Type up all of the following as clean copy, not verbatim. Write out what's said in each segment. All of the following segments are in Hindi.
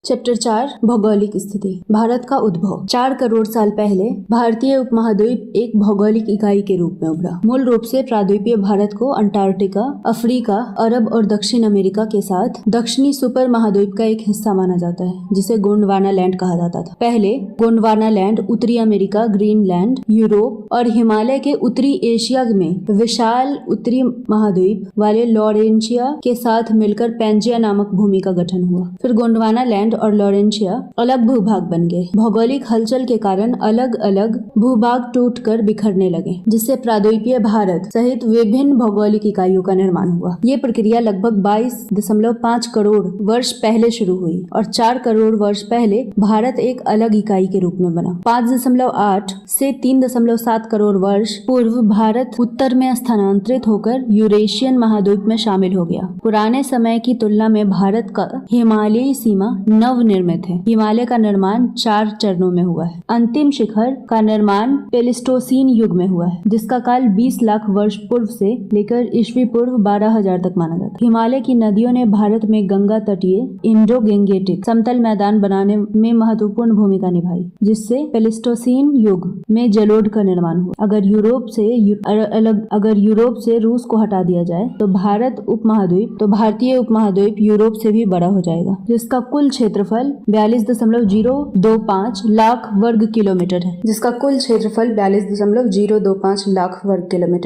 चैप्टर 4 भौगोलिक स्थिति। भारत का उद्भव। 4 करोड़ साल पहले भारतीय उपमहाद्वीप एक भौगोलिक इकाई के रूप में उभरा। मूल रूप से प्राद्वीपीय भारत को अंटार्कटिका, अफ्रीका, अरब और दक्षिण अमेरिका के साथ दक्षिणी सुपर महाद्वीप का एक हिस्सा माना जाता है, जिसे गोंडवाना लैंड कहा जाता था। पहले गोंडवाना लैंड उत्तरी अमेरिका, ग्रीनलैंड, यूरोप और हिमालय के उत्तरी एशिया में विशाल उत्तरी महाद्वीप वाले लॉरेंशिया के साथ मिलकर पैंजिया नामक भूमि का गठन हुआ। फिर गोंडवाना लैंड और लॉरेंशिया अलग भूभाग बन गए। भौगोलिक हलचल के कारण अलग अलग भूभाग टूटकर बिखरने लगे, जिससे प्राद्वीपीय भारत सहित विभिन्न भौगोलिक इकाइयों का निर्माण हुआ। ये प्रक्रिया लगभग 22.5 करोड़ वर्ष पहले शुरू हुई और 4 करोड़ वर्ष पहले भारत एक अलग इकाई के रूप में बना। 5.8 से 3.7 करोड़ वर्ष पूर्व भारत उत्तर में स्थानांतरित होकर यूरेशियन महाद्वीप में शामिल हो गया। पुराने समय की तुलना में भारत का हिमालयी सीमा नवनिर्मित है। हिमालय का निर्माण 4 चरणों में हुआ है। अंतिम शिखर का निर्माण प्लेस्टोसीन युग में हुआ है, जिसका काल 20 लाख वर्ष पूर्व से लेकर ईस्वी पूर्व 12,000 तक माना जाता है। हिमालय की नदियों ने भारत में गंगा तटीय इंडो गैंगेटिक समतल मैदान बनाने में महत्वपूर्ण भूमिका निभाई, जिससे प्लेस्टोसीन युग में जलोढ़ का निर्माण हुआ। अगर यूरोप से रूस को हटा दिया जाए तो भारतीय उपमहाद्वीप यूरोप से भी बड़ा हो जाएगा, जिसका कुल क्षेत्रफल 42.025 लाख वर्ग किलोमीटर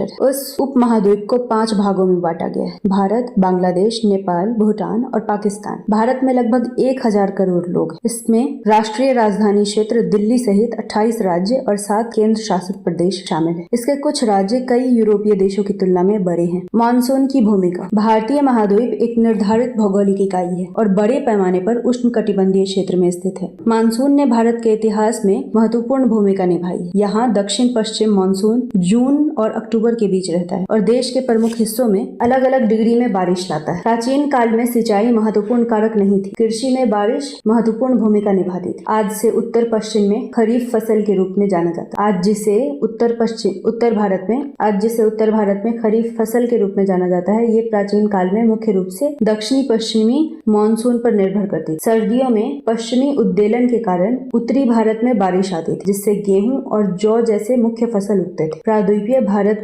है। उस उपमहाद्वीप को 5 भागों में बांटा गया है: भारत, बांग्लादेश, नेपाल, भूटान और पाकिस्तान। भारत में लगभग 1,000 करोड़ लोग हैं। इसमें राष्ट्रीय राजधानी क्षेत्र दिल्ली सहित 28 राज्य और 7 केंद्र शासित प्रदेश शामिल है। इसके कुछ राज्य कई यूरोपीय देशों की तुलना में बड़े हैं। मानसून की भूमिका। भारतीय महाद्वीप एक निर्धारित भौगोलिक इकाई है और बड़े पैमाने पर उष्णकटिबंधीय क्षेत्र में स्थित है। मानसून ने भारत के इतिहास में महत्वपूर्ण भूमिका निभाई है। यहाँ दक्षिण पश्चिम मानसून जून और अक्टूबर के बीच रहता है और देश के प्रमुख हिस्सों में अलग अलग डिग्री में बारिश लाता है। प्राचीन काल में सिंचाई महत्वपूर्ण कारक नहीं थी। कृषि में बारिश महत्वपूर्ण भूमिका निभाती थी। आज से उत्तर पश्चिम में खरीफ फसल के रूप में जाना जाता है। आज जिसे उत्तर भारत में खरीफ फसल के रूप में जाना जाता है, ये प्राचीन काल में मुख्य रूप से दक्षिणी पश्चिमी मानसून पर निर्भर करती थी। सर्दियों में पश्चिमी उद्वेलन के कारण उत्तरी भारत में बारिश आती थी, जिससे गेहूं और जौ जैसे मुख्य फसल उगते थे। प्राद्वीपीय भारत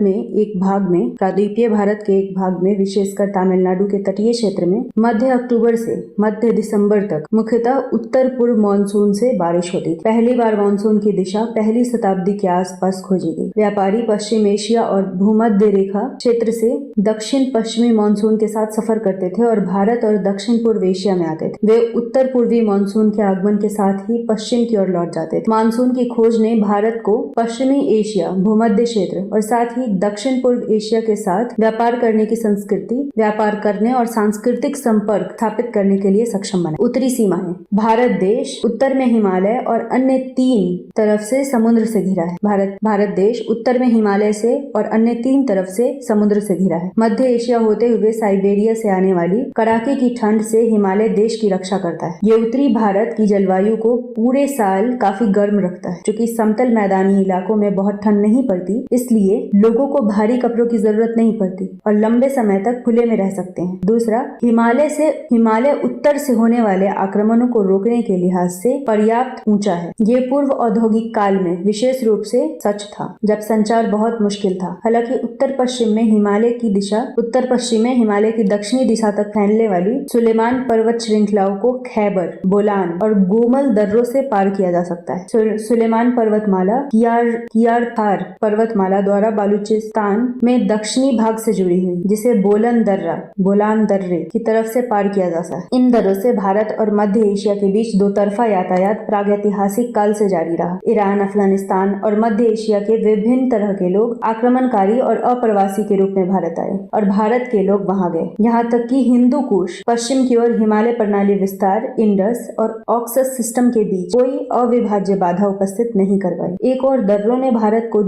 के एक भाग में विशेषकर तमिलनाडु के तटीय क्षेत्र में मध्य अक्टूबर से मध्य दिसंबर तक मुख्यतः उत्तर पूर्व मानसून से बारिश होती थी। पहली बार मानसून की दिशा पहली शताब्दी के आसपास खोजी गई। व्यापारी पश्चिम एशिया और भूमध्य रेखा क्षेत्र से दक्षिण पश्चिमी मानसून के साथ सफर करते थे और भारत और दक्षिण पूर्व एशिया में आते थे। वे उत्तर पूर्वी मानसून के आगमन के साथ ही पश्चिम की ओर लौट जाते थे। मानसून की खोज ने भारत को पश्चिमी एशिया, भूमध्य क्षेत्र और साथ ही दक्षिण पूर्व एशिया के साथ व्यापार करने और सांस्कृतिक संपर्क स्थापित करने के लिए सक्षम बना। उत्तरी सीमाएं। भारत देश उत्तर में हिमालय और अन्य 3 तरफ से समुद्र से घिरा है। भारत देश उत्तर में हिमालय से और अन्य 3 तरफ से समुद्र से घिरा है। मध्य एशिया होते हुए साइबेरिया से आने वाली कड़ाके की ठंड से हिमालय देश की रक्षा करता है। ये उत्तरी भारत की जलवायु को पूरे साल काफी गर्म रखता है। चूंकि समतल मैदानी इलाकों में बहुत ठंड नहीं पड़ती, इसलिए लोगों को भारी कपड़ों की जरूरत नहीं पड़ती और लंबे समय तक खुले में रह सकते हैं। दूसरा, हिमालय उत्तर से होने वाले आक्रमणों को रोकने के लिहाज से पर्याप्त ऊंचा है। ये पूर्व औद्योगिक काल में विशेष रूप से सच था, जब संचार बहुत मुश्किल था। हालांकि उत्तर पश्चिम में हिमालय की दक्षिणी दिशा तक फैलने वाली सुलेमान पर्वत श्रृंखलाओं को खैबर, बोलान और गोमल दर्रों से पार किया जा सकता है। सुलेमान पर्वतमाला कियार थार पर्वतमाला द्वारा बलूचिस्तान में दक्षिणी भाग से जुड़ी हुई, जिसे बोलान दर्रे की तरफ से पार किया जा सकता है। इन दर्रों से भारत और मध्य एशिया के बीच 2 तरफा यातायात प्रागैतिहासिक काल से जारी रहा। ईरान, अफगानिस्तान और मध्य एशिया के विभिन्न तरह के लोग आक्रमणकारी और अप्रवासी के रूप में भारत आए और भारत के लोग वहां गए। यहाँ तक कि हिंदू कुश पश्चिम की ओर हिमालय प्रणाली विस्तार, इंडस और ऑक्सस सिस्टम के बीच कोई अविभाज्य बाधा उपस्थित नहीं कर पाई। एक और दर्रों ने भारत को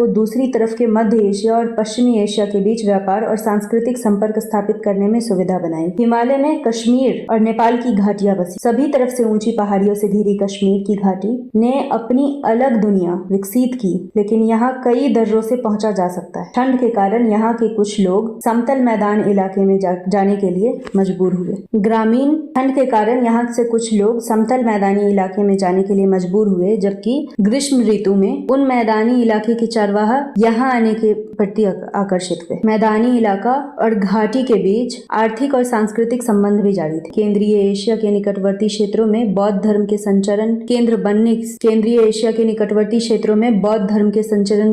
दूसरी तरफ के मध्य एशिया और पश्चिमी एशिया के बीच व्यापार और सांस्कृतिक संपर्क स्थापित करने में सुविधा बनाई। हिमालय में कश्मीर और नेपाल की घाटियां बसी। सभी तरफ से ऊंची पहाड़ियों से घिरी कश्मीर की घाटी ने अपनी अलग दुनिया विकसित की, लेकिन यहाँ कई दर्रों से पहुंचा जा सकता है। ठंड के कारण यहाँ के कुछ लोग समतल मैदान इलाके में जाने के लिए मजबूर मजबूर हुए। ग्रामीण ठंड के कारण यहाँ से कुछ लोग समतल मैदानी इलाके में जाने के लिए मजबूर हुए, जबकि ग्रीष्म ऋतु में उन मैदानी इलाके के चरवाहा यहाँ आने के प्रति आकर्षित हुए। मैदानी इलाका और घाटी के बीच आर्थिक और सांस्कृतिक संबंध भी जारी थे। केंद्रीय एशिया के निकटवर्ती क्षेत्रों में बौद्ध धर्म के संचरण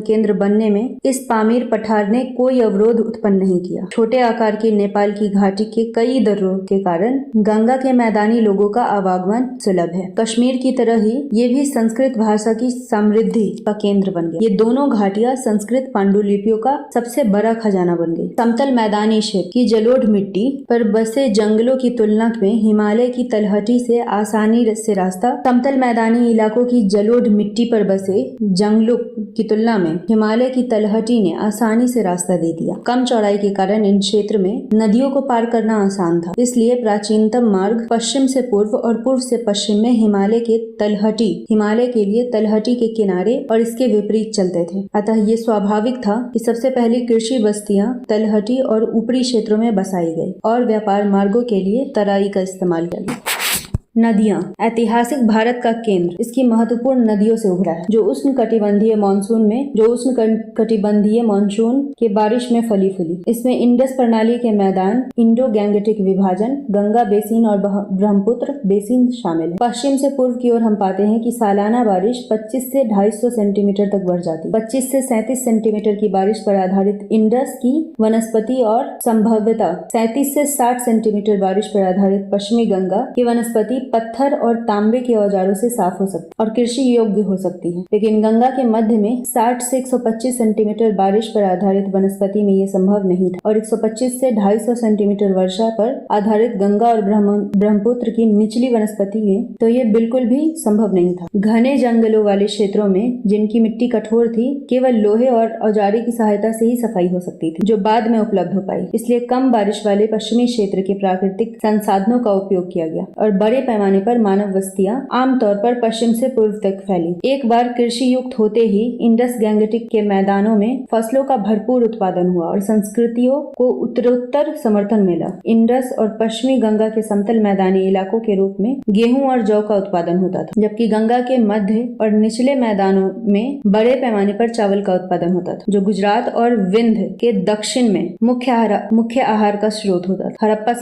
केंद्र बनने में इस पामीर पठार ने कोई अवरोध उत्पन्न नहीं किया। छोटे आकार की नेपाल की घाटी के कई दर्रों के कारण गंगा के मैदानी लोगों का आवागमन सुलभ है। कश्मीर की तरह ही ये भी संस्कृत भाषा की समृद्धि का केंद्र बन गई। ये दोनों घाटियां संस्कृत पांडुलिपियों का सबसे बड़ा खजाना बन गई। समतल मैदानी क्षेत्र की जलोढ़ मिट्टी पर बसे जंगलों की तुलना में हिमालय की तलहटी से आसानी से रास्ता समतल मैदानी इलाकों की जलोढ़ मिट्टी पर बसे जंगलों की तुलना में हिमालय की तलहटी ने आसानी से रास्ता दे दिया। कम चौड़ाई के कारण इन क्षेत्र में नदियों को पार करना आसान था। इसलिए प्राचीनतम मार्ग पश्चिम से पूर्व और पूर्व से पश्चिम में हिमालय के लिए तलहटी के किनारे और इसके विपरीत चलते थे। अतः ये स्वाभाविक था कि सबसे पहली कृषि बस्तियां तलहटी और ऊपरी क्षेत्रों में बसाई गई और व्यापार मार्गों के लिए तराई का इस्तेमाल किया गया। नदियां ऐतिहासिक भारत का केंद्र इसकी महत्वपूर्ण नदियों से उभरा है, जो उष्ण कटिबंधीय मानसून के बारिश में फली फूली। इसमें इंडस प्रणाली के मैदान, इंडो गैंगेटिक विभाजन, गंगा बेसिन और ब्रह्मपुत्र बेसिन शामिल है। पश्चिम से पूर्व की ओर हम पाते हैं कि सालाना बारिश 25 से 250 सेंटीमीटर तक बढ़ जाती है। 25 से 37 सेंटीमीटर की बारिश पर आधारित इंडस की वनस्पति और संभवतः 37 से 60 सेंटीमीटर बारिश पर आधारित पश्चिमी गंगा की वनस्पति पत्थर और तांबे के औजारों से साफ हो सकती और कृषि योग्य हो सकती है। लेकिन गंगा के मध्य में 60 से 125 सेंटीमीटर बारिश पर आधारित वनस्पति में ये संभव नहीं था और 125 से 250 सेंटीमीटर वर्षा पर आधारित गंगा और ब्रह्मपुत्र की निचली वनस्पति में तो ये बिल्कुल भी संभव नहीं था। घने जंगलों वाले क्षेत्रों में जिनकी मिट्टी कठोर थी, केवल लोहे और औजारे की सहायता से ही सफाई हो सकती थी, जो बाद में उपलब्ध हो पाई। इसलिए कम बारिश वाले पश्चिमी क्षेत्र के प्राकृतिक संसाधनों का उपयोग किया गया और बड़े पैमाने पर मानव बस्तियां आमतौर पर पश्चिम से पूर्व तक फैली। एक बार कृषि युक्त होते ही इंडस गैंगेटिक के मैदानों में फसलों का भरपूर उत्पादन हुआ और संस्कृतियों को उत्तरोत्तर समर्थन मिला। इंडस और पश्चिमी गंगा के समतल मैदानी इलाकों के रूप में गेहूं और जौ का उत्पादन होता था, जबकि गंगा के मध्य और निचले मैदानों में बड़े पैमाने पर चावल का उत्पादन होता था, जो गुजरात और विंध्य के दक्षिण में मुख्य आहार का स्रोत होता था। हड़प्पा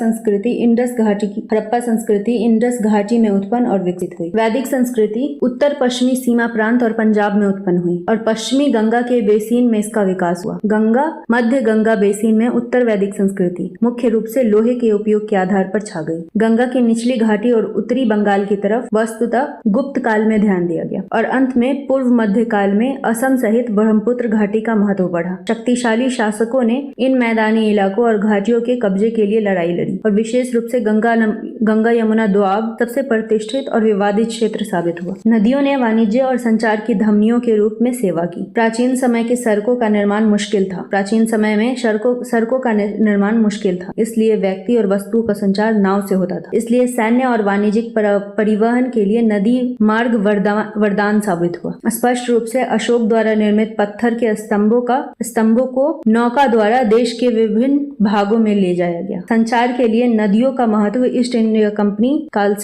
संस्कृति इंडस घाटी में उत्पन्न और विकसित हुई। वैदिक संस्कृति उत्तर पश्चिमी सीमा प्रांत और पंजाब में उत्पन्न हुई और पश्चिमी गंगा के बेसिन में इसका विकास हुआ। मध्य गंगा बेसिन में उत्तर वैदिक संस्कृति मुख्य रूप से लोहे के उपयोग के आधार पर छा गई। गंगा की निचली घाटी और उत्तरी बंगाल की तरफ वस्तुतः गुप्त काल में ध्यान दिया गया और अंत में पूर्व मध्य काल में असम सहित ब्रह्मपुत्र घाटी का महत्व बढ़ा। शक्तिशाली शासकों ने इन मैदानी इलाकों और घाटियों के कब्जे के लिए लड़ाई लड़ी और विशेष रूप से गंगा यमुना दोआब सबसे प्रतिष्ठित और विवादित क्षेत्र साबित हुआ। नदियों ने वाणिज्य और संचार की धमनियों के रूप में सेवा की। प्राचीन समय के सड़कों का निर्माण मुश्किल था। इसलिए व्यक्ति और वस्तुओं का संचार नाव से होता था। इसलिए सैन्य और वाणिज्यिक परिवहन के लिए नदी मार्ग वरदान साबित हुआ। स्पष्ट रूप से अशोक द्वारा निर्मित पत्थर के स्तंभों को नौका द्वारा देश के विभिन्न भागों में ले जाया गया। संचार के लिए नदियों का महत्व ईस्ट इंडिया कंपनी काल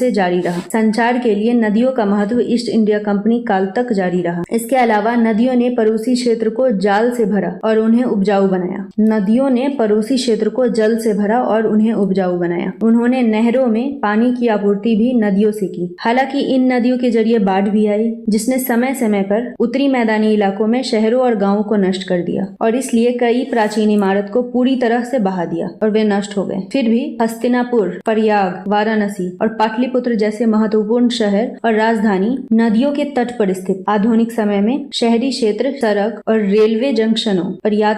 तक जारी रहा। इसके अलावा नदियों ने पड़ोसी क्षेत्र को जल से भरा और उन्हें उपजाऊ बनाया। उन्होंने नहरों में पानी की आपूर्ति भी नदियों से की। हालांकि इन नदियों के जरिए बाढ़ भी आई, जिसने समय समय पर उत्तरी मैदानी इलाकों में शहरों और गांवों को नष्ट कर दिया और इसलिए कई प्राचीन इमारत को पूरी तरह से बहा दिया और वे नष्ट हो गए। फिर भी हस्तिनापुर, प्रयाग, वाराणसी और पाटलिपुत्र जैसे महत्वपूर्ण शहर और राजधानी नदियों के तट पर स्थित। आधुनिक समय में शहरी क्षेत्र सड़क और रेलवे जंक्शनों पर या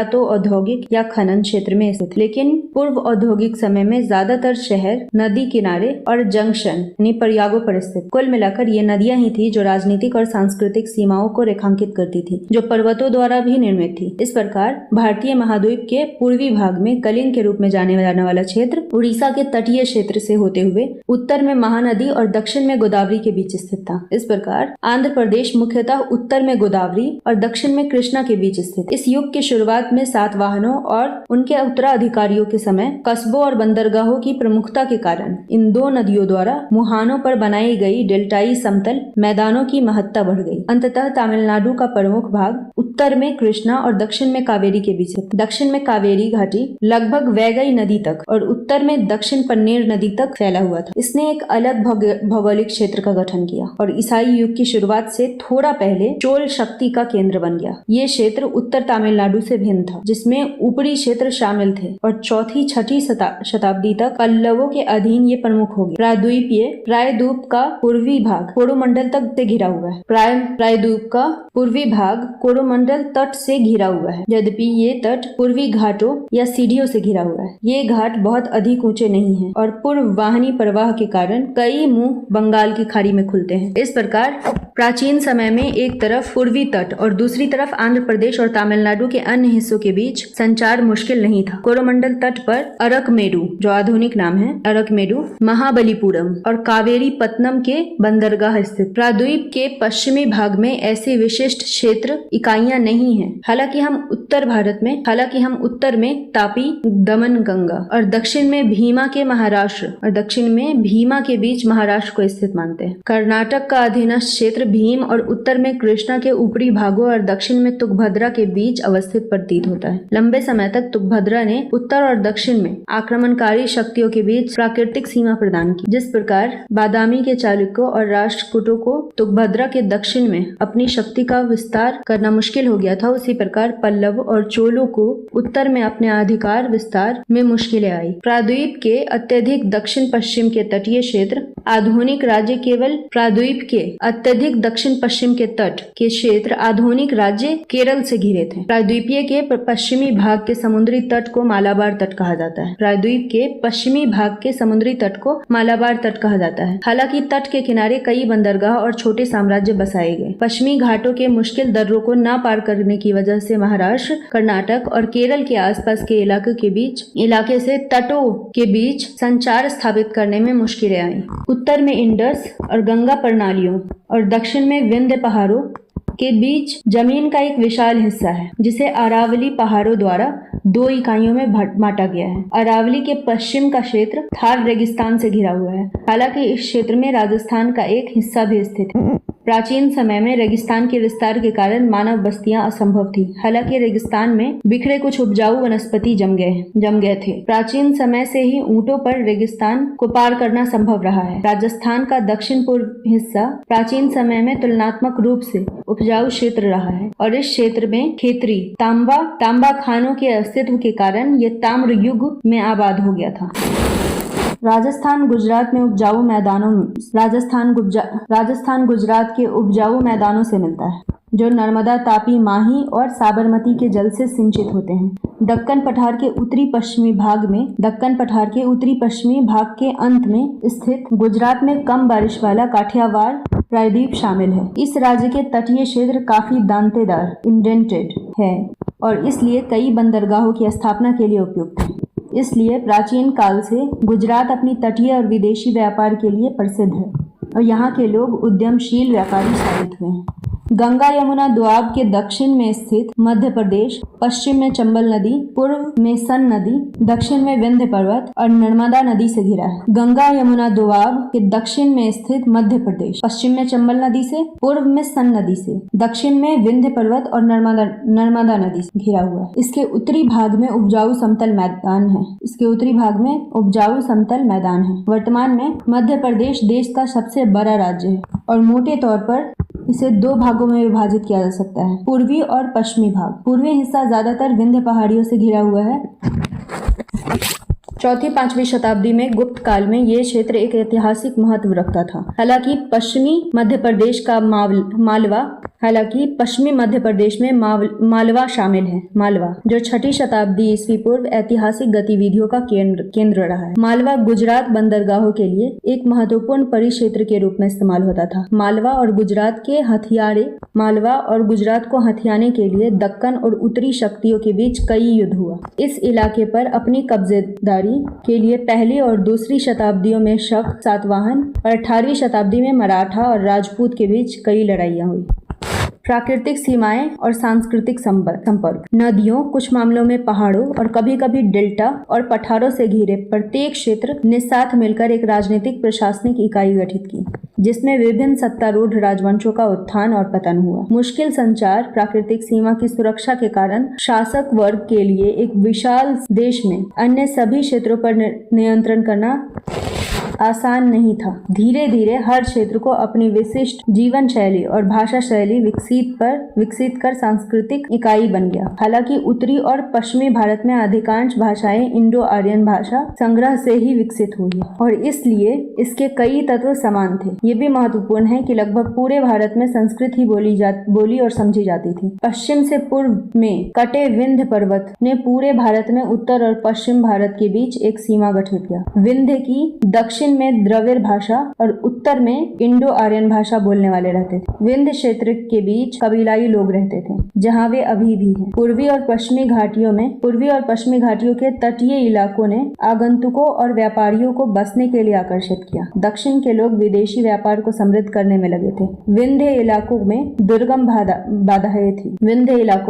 तो औद्योगिक या खनन क्षेत्र में स्थित, लेकिन पूर्व औद्योगिक समय में ज्यादातर शहर नदी किनारे और जंक्शन यानी प्रयागों पर स्थित। कुल मिलाकर ये नदियां ही थी जो राजनीतिक और सांस्कृतिक सीमाओं को रेखांकित करती थी, जो पर्वतों द्वारा भी निर्मित थी। इस प्रकार भारतीय महाद्वीप के पूर्वी भाग में कलिंग के रूप में जाने वाला क्षेत्र उड़ीसा के तटीय क्षेत्र क्षेत्र से होते हुए उत्तर में महानदी और दक्षिण में गोदावरी के बीच स्थित था। इस प्रकार आंध्र प्रदेश मुख्यतः उत्तर में गोदावरी और दक्षिण में कृष्णा के बीच स्थित। इस युग की शुरुआत में सातवाहनों और उनके उत्तराधिकारियों के समय कस्बों और बंदरगाहों की प्रमुखता के कारण इन दो नदियों द्वारा मुहानों पर बनाई गई डेल्टाई समतल मैदानों की महत्ता बढ़ गई। अंततः तमिलनाडु का प्रमुख भाग उत्तर में कृष्णा और दक्षिण में कावेरी के बीच। दक्षिण में कावेरी घाटी लगभग वैगई नदी तक और उत्तर में दक्षिण पन्नेर नदी तक फैला हुआ था। इसने एक अलग भौगोलिक क्षेत्र का गठन किया और ईसाई युग की शुरुआत से थोड़ा पहले चोल शक्ति का केंद्र बन गया। ये क्षेत्र उत्तर तमिलनाडु से भिन्न था, जिसमें ऊपरी क्षेत्र शामिल थे और चौथी छठी शताब्दी तक पल्लवों के अधीन ये प्रमुख हो गए। प्रायद्वीप का पूर्वी भाग कोरोमंडल तक से घिरा हुआ है। प्रायद्वीप का पूर्वी भाग कोरोमंडल तट से घिरा हुआ है, यद्यपि ये तट पूर्वी घाटों या सीढ़ियों से घिरा हुआ है। ये घाट बहुत अधिक ऊंचे नहीं हैं और पूर्व वाहिनी प्रवाह के कारण कई मुंह बंगाल की खाड़ी में खुलते हैं। इस प्रकार प्राचीन समय में एक तरफ पूर्वी तट और दूसरी तरफ आंध्र प्रदेश और तमिलनाडु के अन्य हिस्सों के बीच संचार मुश्किल नहीं था। कोरोमंडल तट पर अरकमेडु, जो आधुनिक नाम है अरकमेडु, महाबलीपुरम और कावेरी पत्तनम के बंदरगाह स्थित। प्रायद्वीप के पश्चिमी भाग में ऐसे विशिष्ट क्षेत्र इकाइयां नहीं हैं। हालांकि हम उत्तर में तापी, दमन गंगा और दक्षिण में भीमा के बीच महाराष्ट्र को स्थित मानते हैं। कर्नाटक का अधीनस्थ क्षेत्र भीम और उत्तर में कृष्णा के ऊपरी भागों और दक्षिण में तुंगभद्रा के बीच अवस्थित प्रतीत होता है। लंबे समय तक तुंगभद्रा ने उत्तर और दक्षिण में आक्रमणकारी शक्तियों के बीच प्राकृतिक सीमा प्रदान की। जिस प्रकार बादामी के चालुक्यों और राष्ट्रकूटों को तुंगभद्रा के दक्षिण में अपनी शक्ति का विस्तार करना मुश्किल हो गया था, उसी प्रकार पल्लव और चोलों को उत्तर में अपने अधिकार विस्तार में मुश्किलें आई। प्रायद्वीप के अत्यधिक दक्षिण पश्चिम के तटीय क्षेत्र आधुनिक राज्य केरल से घिरे थे। प्रायद्वीपीय के पश्चिमी भाग के समुद्री तट को मालाबार तट कहा जाता है। हालांकि तट के किनारे कई बंदरगाह और छोटे साम्राज्य बसाए गए। पश्चिमी घाटों के मुश्किल दर्रों को न पार करने की वजह से महाराष्ट्र, कर्नाटक और केरल के आसपास के इलाके से तटों के बीच संचार स्थापित करने में मुश्किलें आईं। उत्तर में इंडस और गंगा प्रणालियों और दक्षिण में विंध्य पहाड़ों के बीच जमीन का एक विशाल हिस्सा है, जिसे अरावली पहाड़ों द्वारा दो इकाइयों में बांटा गया है। अरावली के पश्चिम का क्षेत्र थार रेगिस्तान से घिरा हुआ है। हालांकि इस क्षेत्र में राजस्थान का एक हिस्सा भी स्थित है। प्राचीन समय में रेगिस्तान के विस्तार के कारण मानव बस्तियां असंभव थी। हालांकि रेगिस्तान में बिखरे कुछ उपजाऊ वनस्पति जम गए थे। प्राचीन समय से ही ऊंटों पर रेगिस्तान को पार करना संभव रहा है। राजस्थान का दक्षिण पूर्व हिस्सा प्राचीन समय में तुलनात्मक रूप से उपजाऊ क्षेत्र रहा है और इस क्षेत्र में खेतरी तांबा खानों के अस्तित्व के कारण ये ताम्र युग में आबाद हो गया था। राजस्थान गुजरात के उपजाऊ मैदानों से मिलता है, जो नर्मदा, तापी, माही और साबरमती के जल से सिंचित होते हैं। दक्कन पठार के उत्तरी पश्चिमी भाग के अंत में स्थित गुजरात में कम बारिश वाला काठियावाड़ प्रायद्वीप शामिल है। इस राज्य के तटीय क्षेत्र काफी दांतेदार इंडेंटेड है और इसलिए कई बंदरगाहों की स्थापना के लिए उपयुक्त है। इसलिए प्राचीन काल से गुजरात अपनी तटीय और विदेशी व्यापार के लिए प्रसिद्ध है और यहाँ के लोग उद्यमशील व्यापारी साबित हुए हैं। गंगा यमुना दोआब के दक्षिण में स्थित मध्य प्रदेश पश्चिम में चंबल नदी, पूर्व में सन नदी, दक्षिण में विंध्य पर्वत और नर्मदा नदी से घिरा है। गंगा यमुना दोआब के दक्षिण में स्थित मध्य प्रदेश पश्चिम में चंबल नदी से, पूर्व में सन नदी से, दक्षिण में विंध्य पर्वत और नर्मदा नदी से घिरा हुआ है। इसके उत्तरी भाग में उपजाऊ समतल मैदान है। वर्तमान में मध्य प्रदेश देश का सबसे बड़ा राज्य है और मोटे तौर पर इसे दो भागों में विभाजित किया जा सकता है, पूर्वी और पश्चिमी भाग। पूर्वी हिस्सा ज्यादातर विंध्य पहाड़ियों से घिरा हुआ है। 4वीं-5वीं शताब्दी में गुप्त काल में ये क्षेत्र एक ऐतिहासिक महत्व रखता था। हालांकि पश्चिमी मध्य प्रदेश का मालवा हालांकि पश्चिमी मध्य प्रदेश में मालवा शामिल है। मालवा जो 6ठी शताब्दी ईस्वी पूर्व ऐतिहासिक गतिविधियों का केंद्र रहा है। मालवा गुजरात बंदरगाहों के लिए एक महत्वपूर्ण परिक्षेत्र के रूप में इस्तेमाल होता था। मालवा और गुजरात को हथियाने के लिए दक्कन और उत्तरी शक्तियों के बीच कई युद्ध हुआ। इस इलाके पर अपनी कब्जेदारी के लिए पहली और दूसरी शताब्दियों में शक, सातवाहन और 18वीं शताब्दी में मराठा और राजपूत के बीच कई लड़ाइयाँ हुई। प्राकृतिक सीमाएं और सांस्कृतिक संपर्क। नदियों, कुछ मामलों में पहाड़ों और कभी-कभी डेल्टा और पठारों से घिरे प्रत्येक क्षेत्र ने साथ मिलकर एक राजनीतिक प्रशासनिक इकाई गठित की, जिसमें विभिन्न सत्तारूढ़ राजवंशों का उत्थान और पतन हुआ। मुश्किल संचार, प्राकृतिक सीमा की सुरक्षा के कारण शासक वर्ग के लिए एक विशाल देश में अन्य सभी क्षेत्रों पर नियंत्रण करना आसान नहीं था। धीरे धीरे हर क्षेत्र को अपनी विशिष्ट जीवन शैली और भाषा शैली विकसित कर सांस्कृतिक इकाई बन गया। हालांकि उत्तरी और पश्चिमी भारत में अधिकांश भाषाएं इंडो आर्यन भाषा संग्रह से ही विकसित हुई और इसलिए इसके कई तत्व समान थे। ये भी महत्वपूर्ण है कि लगभग पूरे भारत में संस्कृत ही बोली और समझी जाती थी। पश्चिम से पूर्व में कटे विंध्य पर्वत ने पूरे भारत में उत्तर और पश्चिम भारत के बीच एक सीमा गठित किया। विंध्य की दक्षिण में द्रविड़ भाषा और उत्तर में इंडो आर्यन भाषा बोलने वाले रहते थे। विंध्य क्षेत्र के बीच कबीलाई लोग रहते थे, जहां वे अभी भी हैं। पूर्वी और पश्चिमी घाटियों के तटीय इलाकों ने आगंतुकों और व्यापारियों को बसने के लिए आकर्षित किया। दक्षिण के लोग विदेशी व्यापार को समृद्ध करने में लगे थे। विंध्य इलाकों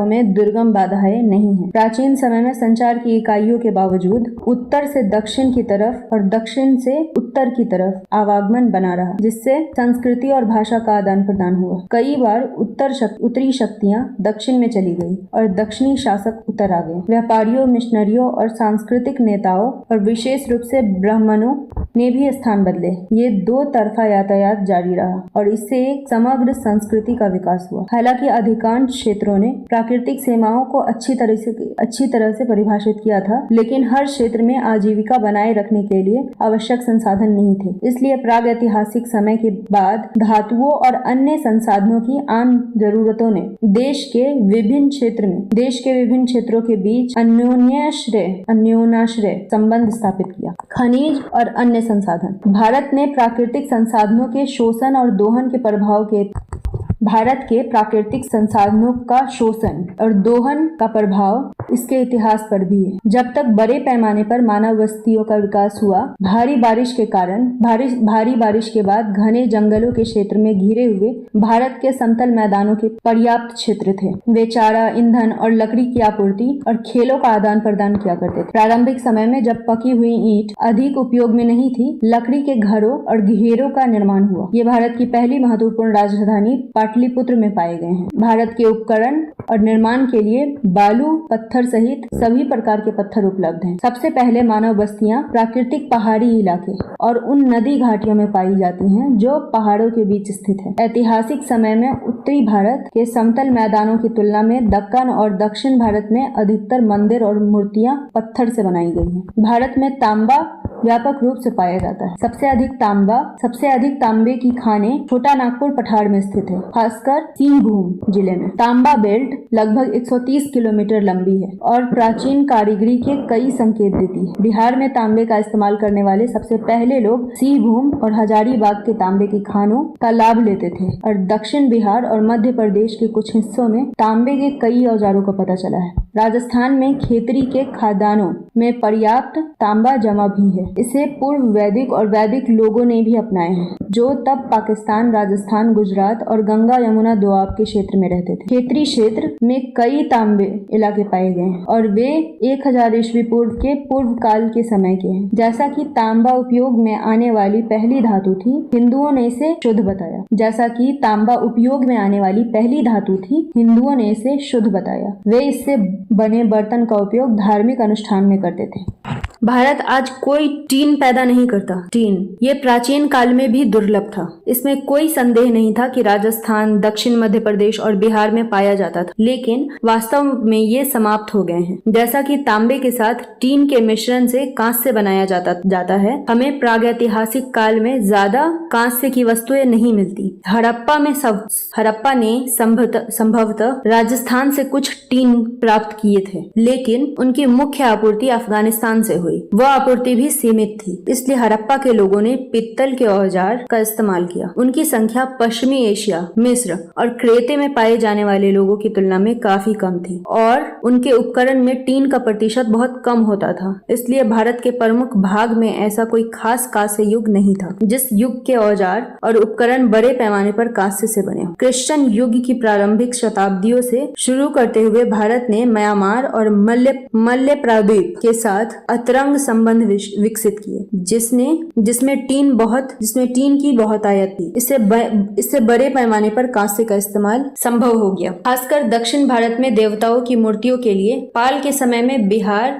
में दुर्गम बाधाएं नहीं है। प्राचीन समय में संचार की इकाइयों के बावजूद उत्तर से दक्षिण की तरफ और दक्षिण से उत्तर की तरफ आवागमन बना रहा, जिससे संस्कृति और भाषा का आदान प्रदान हुआ। कई बार उत्तरी शक्तियां दक्षिण में चली गई और दक्षिणी शासक उत्तर आ गए। व्यापारियों, मिशनरियों और सांस्कृतिक नेताओं और विशेष रूप से ब्राह्मणों ने भी स्थान बदले। ये दो तरफा यातायात जारी रहा और इससे एक समग्र संस्कृति का विकास हुआ। हालांकि अधिकांश क्षेत्रों ने प्राकृतिक सीमाओं को अच्छी तरह से परिभाषित किया था, लेकिन हर क्षेत्र में आजीविका बनाए रखने के लिए आवश्यक संसाधन नहीं थे। इसलिए प्रागैतिहासिक समय के बाद धातुओं और अन्य संसाधनों की आम जरूरतों ने देश के विभिन्न क्षेत्रों के बीच अन्योन्याश्रय संबंध स्थापित किया। खनिज और अन्य संसाधन। भारत के प्राकृतिक संसाधनों का शोषण और दोहन का प्रभाव इसके इतिहास पर भी है। जब तक बड़े पैमाने पर मानव बस्तियों का विकास हुआ, भारी बारिश के बाद घने जंगलों के क्षेत्र में घिरे हुए भारत के समतल मैदानों के पर्याप्त क्षेत्र थे। वे चारा, ईंधन और लकड़ी की आपूर्ति और खेलों का आदान प्रदान किया करते थे। प्रारंभिक समय में जब पकी हुई ईंट अधिक उपयोग में नहीं थी, लकड़ी के घरों और घेरों का निर्माण हुआ। ये भारत की पहली महत्वपूर्ण राजधानी पाटलिपुत्र में पाए गए हैं। भारत के उपकरण और निर्माण के लिए बालू, पत्थर सहित सभी प्रकार के पत्थर उपलब्ध हैं। सबसे पहले मानव बस्तियां प्राकृतिक पहाड़ी इलाके और उन नदी घाटियों में पाई जाती हैं जो पहाड़ों के बीच स्थित है। ऐतिहासिक समय में उत्तरी भारत के समतल मैदानों की तुलना में दक्कन और दक्षिण भारत में अधिकतर मंदिर और मूर्तियां पत्थर से बनाई गई हैं। भारत में तांबा व्यापक रूप से पाया जाता है। सबसे अधिक तांबे की खानें छोटा नागपुर पठार में स्थित है, खासकर सिंहभूम जिले में। तांबा बेल्ट लगभग 130 किलोमीटर लंबी है और प्राचीन कारीगरी के कई संकेत देती है। बिहार में तांबे का इस्तेमाल करने वाले सबसे पहले लोग सिंहभूम और हजारीबाग के तांबे की खानों का लाभ लेते थे और दक्षिण बिहार और मध्य प्रदेश के कुछ हिस्सों में तांबे के कई औजारों का पता चला है। राजस्थान में खेतरी के खदानों में पर्याप्त तांबा जमा भी है। इसे पूर्व वैदिक और वैदिक लोगों ने भी अपनाए हैं, जो तब पाकिस्तान, राजस्थान, गुजरात और गंगा यमुना दोआब के क्षेत्र में रहते थे। खेतरी क्षेत्र में कई तांबे इलाके पाए गए हैं और वे 1000 ईस्वी पूर्व के पूर्व काल के समय के हैं। जैसा कि तांबा उपयोग में आने वाली पहली धातु थी, हिंदुओं ने इसे शुद्ध बताया। वे इससे बने बर्तन का उपयोग धार्मिक अनुष्ठान में करते थे। भारत आज कोई टीन पैदा नहीं करता। टीन ये प्राचीन काल में भी दुर्लभ था। इसमें कोई संदेह नहीं था कि राजस्थान, दक्षिण मध्य प्रदेश और बिहार में पाया जाता था, लेकिन वास्तव में ये समाप्त हो गए हैं। जैसा कि तांबे के साथ टीन के मिश्रण से कांस्य बनाया जाता है, हमें प्रागैतिहासिक काल में ज्यादा कांस्य की वस्तुएं नहीं मिलती। हड़प्पा ने संभवतः राजस्थान से कुछ टीन प्राप्त किए थे, लेकिन उनकी मुख्य आपूर्ति अफगानिस्तान से हुई। वह आपूर्ति भी सीमित थी, इसलिए हड़प्पा के लोगों ने पित्तल के औजार का इस्तेमाल किया। उनकी संख्या पश्चिमी एशिया, मिस्र और क्रेते में पाए जाने वाले लोगों की तुलना में काफी कम थी और उनके उपकरण में टीन का प्रतिशत बहुत कम होता था। इसलिए भारत के प्रमुख भाग में ऐसा कोई खास कांस्य युग नहीं था जिस युग के औजार और उपकरण बड़े पैमाने पर कांस्य से बने। क्रिश्चियन युग की प्रारंभिक शताब्दियों से शुरू करते हुए भारत ने म्यांमार और मल्य प्रायद्वीप के साथ अंतरंग संबंध विकसित किए, जिसमें टीन की बहुत आयात थी। इससे बड़े पैमाने पर कांस्य का इस्तेमाल संभव हो गया। खासकर दक्षिण भारत में देवताओं की मूर्तियों के लिए पाल के समय में बिहार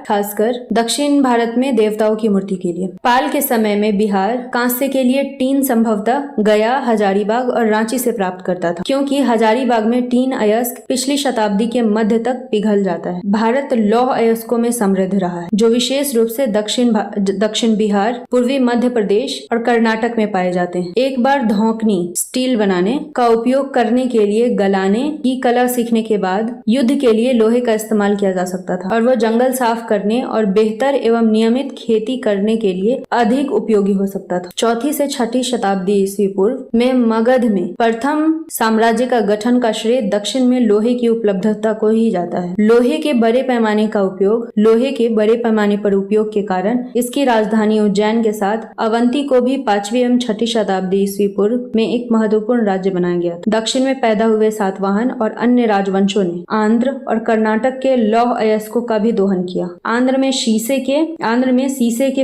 कांस्य के लिए टीन संभवतः गया, हजारीबाग और रांची से प्राप्त करता था, क्योंकि हजारीबाग में टीन अयस्क पिछली शताब्दी के मध्य तक पिघल जाता है। भारत लौह अयस्कों में समृद्ध रहा है, जो विशेष रूप से दक्षिण बिहार, पूर्वी मध्य प्रदेश और कर्नाटक में पाए जाते हैं। एक बार धौंकनी स्टील बनाने का उपयोग करने के लिए गलाने की कला सीखने के बाद युद्ध के लिए लोहे का इस्तेमाल किया जा सकता था और वह जंगल साफ करने और बेहतर एवं नियमित खेती करने के लिए अधिक उपयोगी हो सकता था। 4वीं से 6वीं शताब्दी ईस्वी पूर्व में मगध में प्रथम साम्राज्य का गठन का श्रेय दक्षिण में लोहे की उपलब्धता को ही जाता है। लोहे के बड़े पैमाने पर उपयोग के कारण इसकी राजधानी उज्जैन के साथ अवंती को भी 5वीं एवं 6वीं शताब्दी ईस्वी पूर्व में एक महत्वपूर्ण राज्य बनाया गया था। दक्षिण में पैदा हुए सातवाहन और अन्य राजवंशों ने आंध्र और कर्नाटक के लौह अयस्कों का भी दोहन किया। आंध्र में शीशे के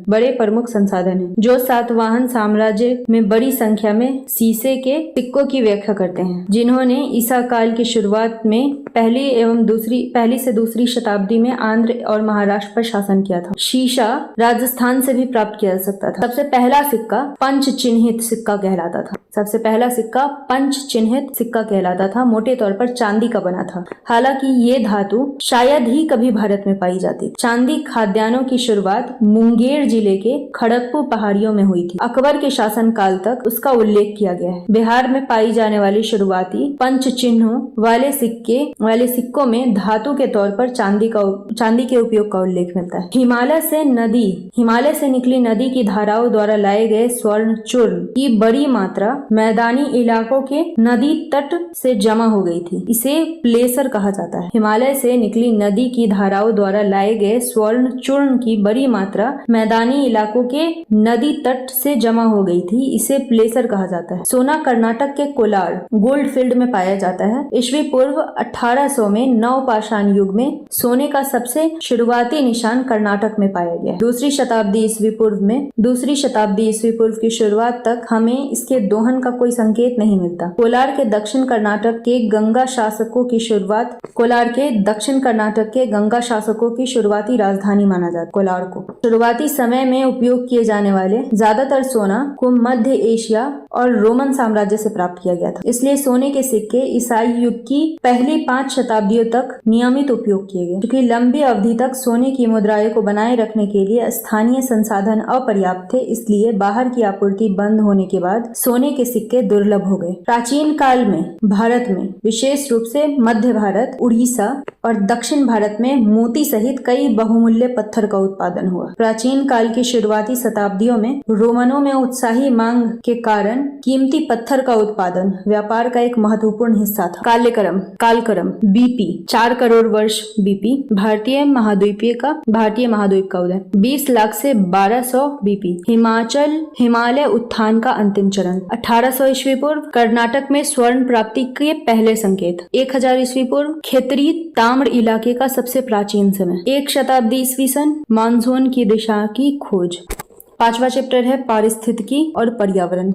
बड़े प्रमुख संसाधन हैं, जो सातवाहन साम्राज्य में बड़ी संख्या में शीशे के सिक्कों की व्याख्या करते हैं, जिन्होंने ईसा काल की शुरुआत में पहली से दूसरी शताब्दी में आंध्र और महाराष्ट्र पर शासन किया था। शीशा राजस्थान से भी प्राप्त किया जा सकता था। सबसे पहला सिक्का पंच चिन्हित सिक्का कहलाता था। मोटे तौर पर चांदी का बना था, हालांकि ये धातु शायद ही कभी भारत में पाई जाती। चांदी खाद्यान्नों की शुरुआत मुंगेर जिले के खड़गपुर पहाड़ियों में हुई थी। अकबर के शासन काल तक उसका उल्लेख किया गया है। बिहार में पाई जाने वाली शुरुआती पंच चिन्हों वाले सिक्कों में धातु के तौर पर चांदी के उपयोग का उल्लेख मिलता है। हिमालय से निकली नदी की धाराओं द्वारा लाए गए स्वर्ण चूर्ण की बड़ी मात्रा मैदानी इलाकों के नदी तट से जमा हो गई थी। इसे प्लेसर कहा जाता है। हिमालय से निकली नदी की धाराओं द्वारा लाए गए स्वर्ण चूर्ण की बड़ी मात्रा मैदानी इलाकों के नदी तट से जमा हो गई थी। इसे प्लेसर कहा जाता है। सोना कर्नाटक के कोलार गोल्ड फील्ड में पाया जाता है। ईस्वी पूर्व 1800 में नवपाषाण युग में सोने का सबसे शुरुआती निशान कर्नाटक में पाया गया। दूसरी शताब्दी ईस्वी पूर्व की शुरुआत तक हमें इसके दोहन का कोई संकेत नहीं मिलता। कोलार के दक्षिण कर्नाटक के गंगा शासकों की शुरुआती राजधानी माना जाता है। कोलार को शुरुआती समय में उपयोग किए जाने वाले ज्यादातर सोना को मध्य एशिया और रोमन साम्राज्य से प्राप्त किया गया था। इसलिए सोने के सिक्के ईसाई युग की पहली 5 शताब्दियों तक नियमित उपयोग किए गए। क्योंकि लंबी अवधि तक सोने की मुद्राएं को बनाए रखने के लिए स्थानीय संसाधन अपर्याप्त थे, इसलिए बाहर की आपूर्ति बंद होने के बाद सोने के सिक्के दुर्लभ हो गए। प्राचीन काल में भारत में, विशेष रूप से मध्य भारत, उड़ीसा और दक्षिण भारत में मोती सहित कई बहुमूल्य पत्थर का उत्पादन हुआ। प्राचीन काल की शुरुआती शताब्दियों में रोमनों में उत्साही मांग के कारण कीमती पत्थर का उत्पादन व्यापार का एक महत्वपूर्ण हिस्सा था। कालक्रम बीपी 4 करोड़ वर्ष बीपी भारतीय महाद्वीप का उदय 20 लाख से 1200 बीपी हिमालय उत्थान का अंतिम चरण 1800 ईस्वी पूर्व कर्नाटक में स्वर्ण प्राप्ति के पहले संकेत 1000 ईस्वी पूर्व खेतरी ताम्र इलाके का सबसे प्राचीन समय 1 शताब्दी ईस्वी सन मानसून की दिशा की खोज। 5वां चैप्टर है पारिस्थितिकी और पर्यावरण।